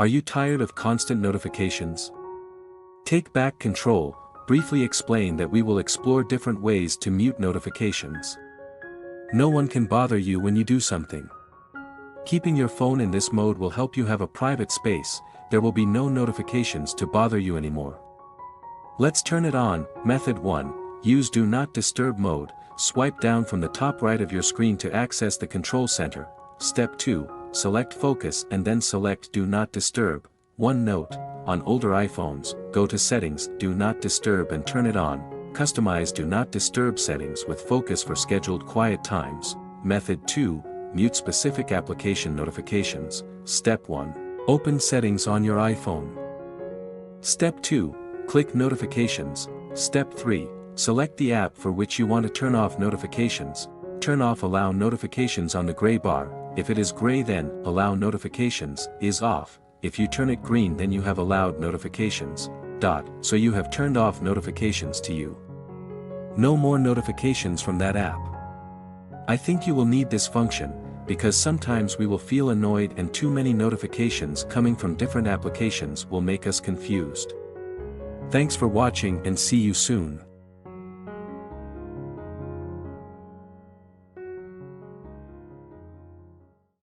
Are you tired of constant notifications? Take back control. Briefly explain that we will explore different ways to mute notifications. No one can bother you when you do something. Keeping your phone in this mode will help you have a private space. There will be no notifications to bother you anymore. Let's turn it on. Method 1. Use Do Not Disturb mode. Swipe down from the top right of your screen to access the control center. Step 2. Select Focus and then select Do Not Disturb. One note, on older iPhones, go to Settings, Do Not Disturb and turn it on. Customize Do Not Disturb settings with focus for scheduled quiet times. Method 2. Mute specific application notifications. Step 1. Open Settings on your iPhone. Step 2. Click Notifications. Step 3. Select the app for which you want to turn off notifications. Turn off Allow Notifications on the gray bar. If it is gray, then Allow Notifications is off. If you turn it green, then you have allowed notifications. So you have turned off notifications to you. No more notifications from that app. I think you will need this function, because sometimes we will feel annoyed and too many notifications coming from different applications will make us confused. Thanks for watching and see you soon.